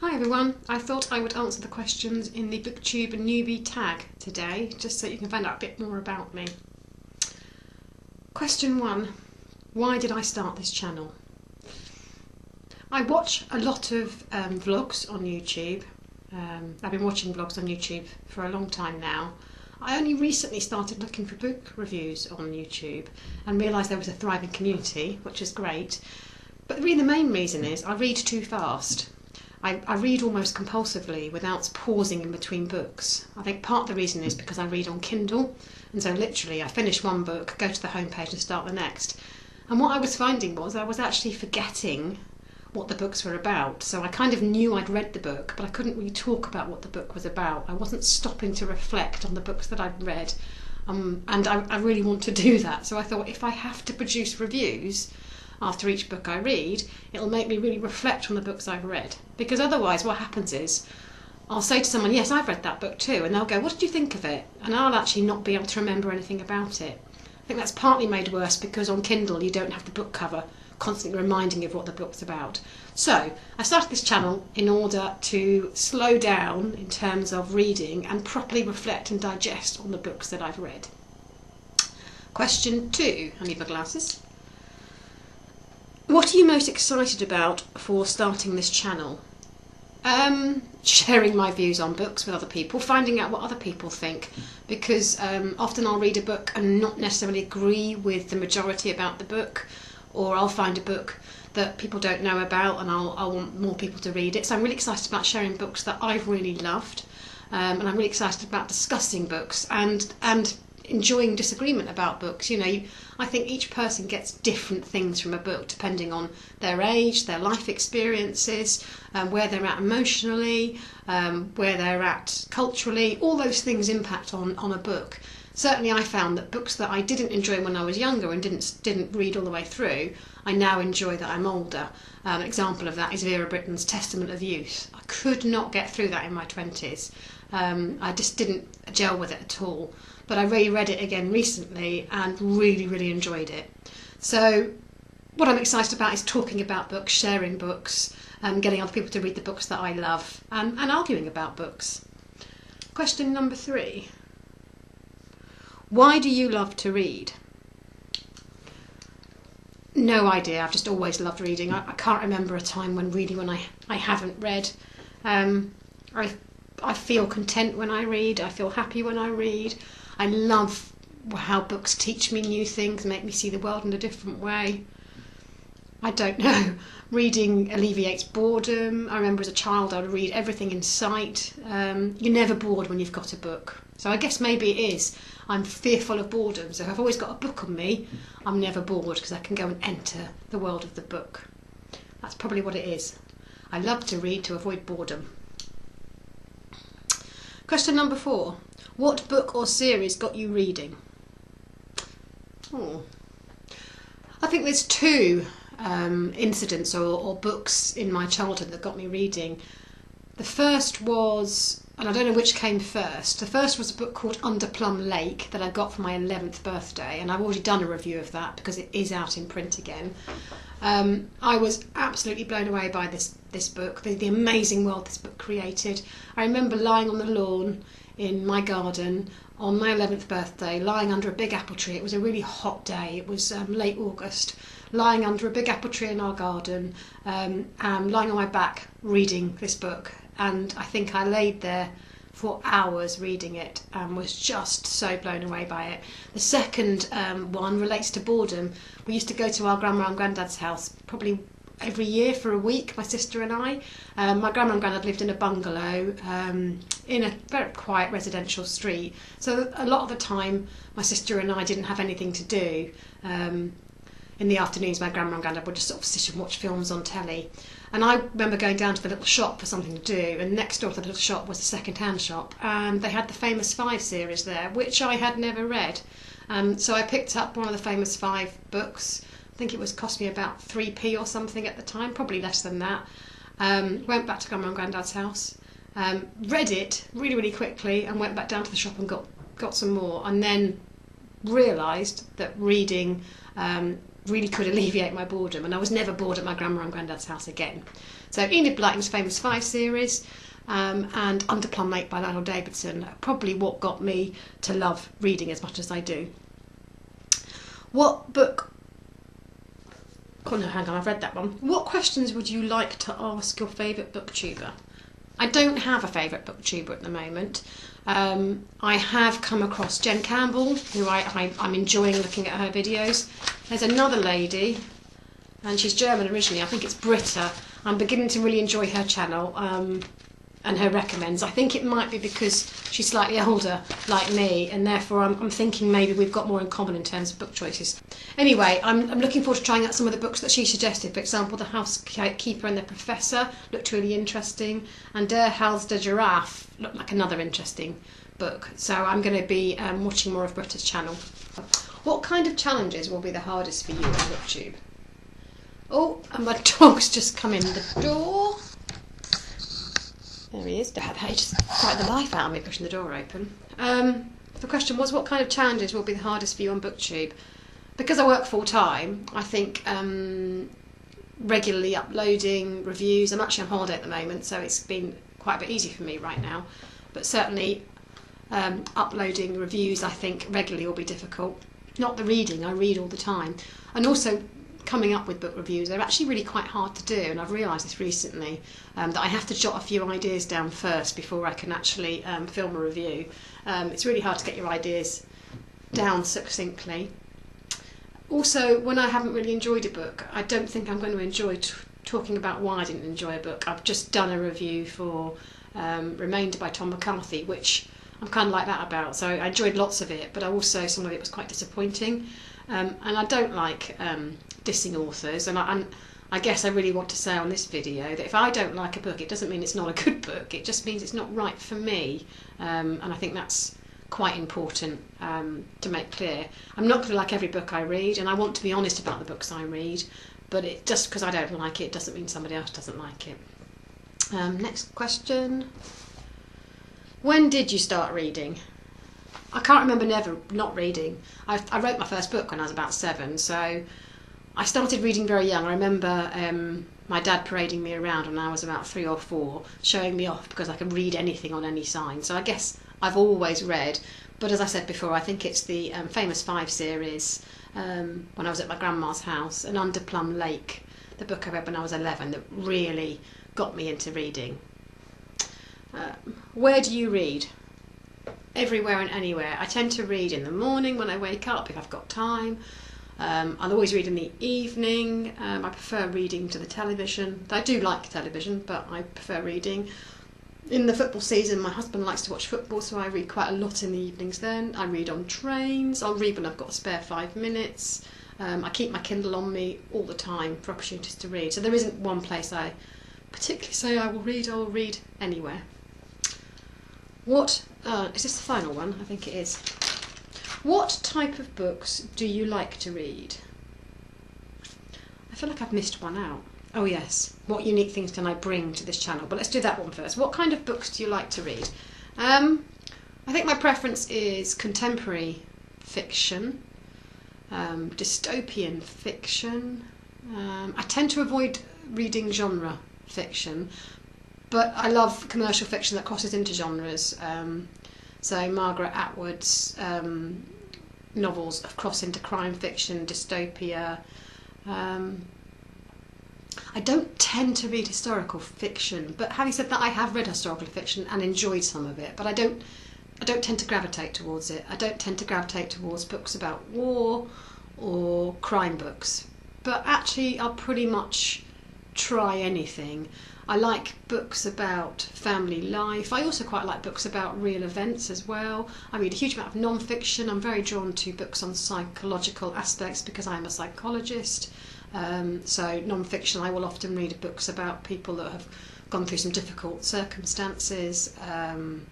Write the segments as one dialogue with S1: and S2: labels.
S1: Hi everyone, I thought I would answer the questions in the booktube and newbie tag today, just so you can find out a bit more about me. Question 1. Why did I start this channel? I watch a lot of vlogs on YouTube. I've been watching vlogs on YouTube for a long time now. I only recently started looking for book reviews on YouTube and realised there was a thriving community, which is great. But really the main reason is I read too fast. I read almost compulsively without pausing in between books. I think part of the reason is because I read on Kindle, and so literally I finish one book, go to the homepage and start the next. And what I was finding was I was actually forgetting what the books were about. So I kind of knew I'd read the book, but I couldn't really talk about what the book was about. I wasn't stopping to reflect on the books that I'd read, and I really want to do that. So I thought if I have to produce reviews after each book I read, it'll make me really reflect on the books I've read. Because otherwise what happens is I'll say to someone, yes, I've read that book too, and they'll go, what did you think of it? And I'll actually not be able to remember anything about it. I think that's partly made worse because on Kindle you don't have the book cover constantly reminding you of what the book's about. So I started this channel in order to slow down in terms of reading and properly reflect and digest on the books that I've read. Question 2. I need my glasses. What are you most excited about for starting this channel? Sharing my views on books with other people, finding out what other people think, because often I'll read a book and not necessarily agree with the majority about the book, or I'll find a book that people don't know about and I'll want more people to read it. So I'm really excited about sharing books that I've really loved, and I'm really excited about discussing books and enjoying disagreement about books. You know, I think each person gets different things from a book depending on their age, their life experiences, where they're at emotionally, where they're at culturally. All those things impact on a book. Certainly I found that books that I didn't enjoy when I was younger and didn't read all the way through, I now enjoy that I'm older. An example of that is Vera Brittain's Testament of Youth. I could not get through that in my 20s. I just didn't gel with it at all. But I reread it again recently and really enjoyed it. So what I'm excited about is talking about books, sharing books, getting other people to read the books that I love, and arguing about books. Question number 3. Why do you love to read? No idea. I've just always loved reading. I can't remember a time when I haven't read. I feel content when I read. I feel happy when I read. I love how books teach me new things, make me see the world in a different way. I don't know. Reading alleviates boredom. I remember as a child I would read everything in sight. You're never bored when you've got a book. So I guess maybe it is. I'm fearful of boredom, so if I've always got a book on me, I'm never bored because I can go and enter the world of the book. That's probably what it is. I love to read to avoid boredom. Question number 4. What book or series got you reading? I think there's 2 incidents or books in my childhood that got me reading. The first was, and I don't know which came first, the first was a book called Under Plum Lake that I got for my 11th birthday, and I've already done a review of that because it is out in print again. I was absolutely blown away by this book, the amazing world this book created. I remember lying on the lawn in my garden on my 11th birthday, lying under a big apple tree. It was a really hot day, it was late August, lying under a big apple tree in our garden, and lying on my back reading this book. And I think I laid there for hours reading it and was just so blown away by it. The second one relates to boredom. We used to go to our grandma and granddad's house probably every year for a week, my sister and I. My grandma and granddad lived in a bungalow in a very quiet residential street. So a lot of the time my sister and I didn't have anything to do. In the afternoons my grandma and granddad would just sort of sit and watch films on telly. And I remember going down to the little shop for something to do, and next door to the little shop was a second-hand shop, and they had the Famous 5 series there, which I had never read. So I picked up one of the Famous 5 books. I think it was cost me about 3p or something at the time, probably less than that. Went back to Grandma and Granddad's house, read it really quickly, and went back down to the shop and got some more, and then realised that reading really could alleviate my boredom, and I was never bored at my grandma and granddad's house again. So Enid Blyton's Famous Five series and Under Plum Lake by Lionel Davidson are probably what got me to love reading as much as I do. What book... Oh no, hang on, I've read that one. What questions would you like to ask your favourite booktuber? I don't have a favourite booktuber at the moment. I have come across Jen Campbell, who I'm enjoying looking at her videos. There's another lady, and she's German originally, I think it's Britta. I'm beginning to really enjoy her channel and her recommends. I think it might be because she's slightly older like me, and therefore I'm thinking maybe we've got more in common in terms of book choices. Anyway, I'm looking forward to trying out some of the books that she suggested. For example, The Housekeeper and the Professor looked really interesting, and Der Hals der Giraffe looked like another interesting book. So I'm going to be watching more of Britta's channel. What kind of challenges will be the hardest for you on BookTube? Oh, and my dog's just come in the door. There he is. He just frightened the life out of me pushing the door open. The question was, what kind of challenges will be the hardest for you on BookTube? Because I work full time, I think regularly uploading reviews. I'm actually on holiday at the moment, so it's been quite a bit easy for me right now. But certainly uploading reviews, I think, regularly will be difficult. Not the reading, I read all the time. And also coming up with book reviews, they're actually really quite hard to do, and I've realised this recently, that I have to jot a few ideas down first before I can actually film a review. It's really hard to get your ideas down succinctly. Also, when I haven't really enjoyed a book, I don't think I'm going to enjoy talking about why I didn't enjoy a book. I've just done a review for Remainder by Tom McCarthy, which I'm kind of like that about. So I enjoyed lots of it, but also some of it was quite disappointing. And I don't like dissing authors, and I guess I really want to say on this video that if I don't like a book, it doesn't mean it's not a good book, it just means it's not right for me. And I think that's quite important to make clear. I'm not going to like every book I read, and I want to be honest about the books I read, but just because I don't like it doesn't mean somebody else doesn't like it. Next question. When did you start reading? I can't remember never not reading. I wrote my first book when I was about 7, so I started reading very young. I remember my dad parading me around when I was about 3 or 4, showing me off because I could read anything on any sign. So I guess I've always read, but as I said before, I think it's the Famous Five series when I was at my grandma's house, and Under Plum Lake, the book I read when I was 11, that really got me into reading. Where do you read? Everywhere and anywhere. I tend to read in the morning when I wake up if I've got time. I'll always read in the evening. I prefer reading to the television. I do like television, but I prefer reading. In the football season, my husband likes to watch football, so I read quite a lot in the evenings then. I read on trains. I'll read when I've got a spare 5 minutes. I keep my Kindle on me all the time for opportunities to read. So there isn't one place I particularly say I will read anywhere. What, is this the final one? I think it is. What type of books do you like to read? I feel like I've missed one out. Oh yes, what unique things can I bring to this channel? But let's do that one first. What kind of books do you like to read? I think my preference is contemporary fiction, dystopian fiction. I tend to avoid reading genre fiction, but I love commercial fiction that crosses into genres. So Margaret Atwood's novels cross into crime fiction, dystopia. I don't tend to read historical fiction, but having said that, I have read historical fiction and enjoyed some of it, but I don't tend to gravitate towards it. I don't tend to gravitate towards books about war or crime books, but actually I'll pretty much try anything. I like books about family life. I also quite like books about real events as well. I read a huge amount of non-fiction. I'm very drawn to books on psychological aspects because I'm a psychologist. So non-fiction, I will often read books about people that have gone through some difficult circumstances. I'm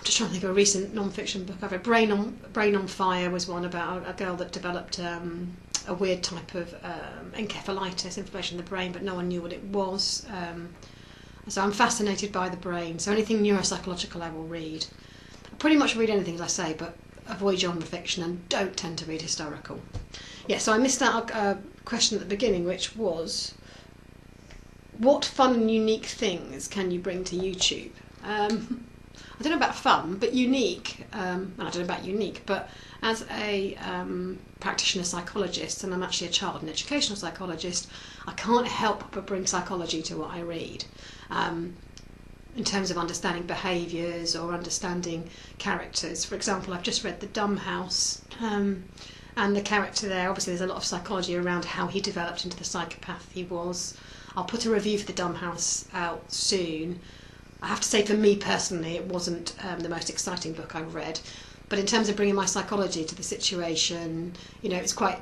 S1: just trying to think of a recent non-fiction book I've read. Brain on Fire was one about a girl that developed a weird type of encephalitis, inflammation of the brain, but no one knew what it was. So I'm fascinated by the brain, so anything neuropsychological I will read. I pretty much read anything, as I say, but avoid genre fiction and don't tend to read historical. Yeah, so I missed out a question at the beginning, which was, what fun and unique things can you bring to YouTube? I don't know about fun, but unique. I don't know about unique, but as a practitioner psychologist, and I'm actually a child and educational psychologist, I can't help but bring psychology to what I read. In terms of understanding behaviours or understanding characters. For example, I've just read The Dumb House, and the character there, obviously there's a lot of psychology around how he developed into the psychopath he was. I'll put a review for The Dumb House out soon. I have to say, for me personally, it wasn't the most exciting book I've read, but in terms of bringing my psychology to the situation, you know, it's quite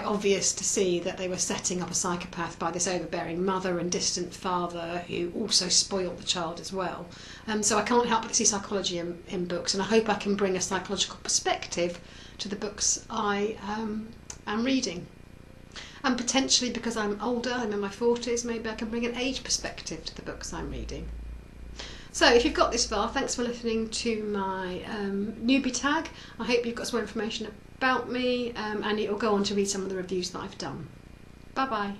S1: obvious to see that they were setting up a psychopath by this overbearing mother and distant father who also spoilt the child as well. So I can't help but see psychology in books, and I hope I can bring a psychological perspective to the books I am reading. And potentially, because I'm older, I'm in my 40s, maybe I can bring an age perspective to the books I'm reading. So if you've got this far, thanks for listening to my newbie tag. I hope you've got some more information about me, and you'll go on to read some of the reviews that I've done. Bye bye.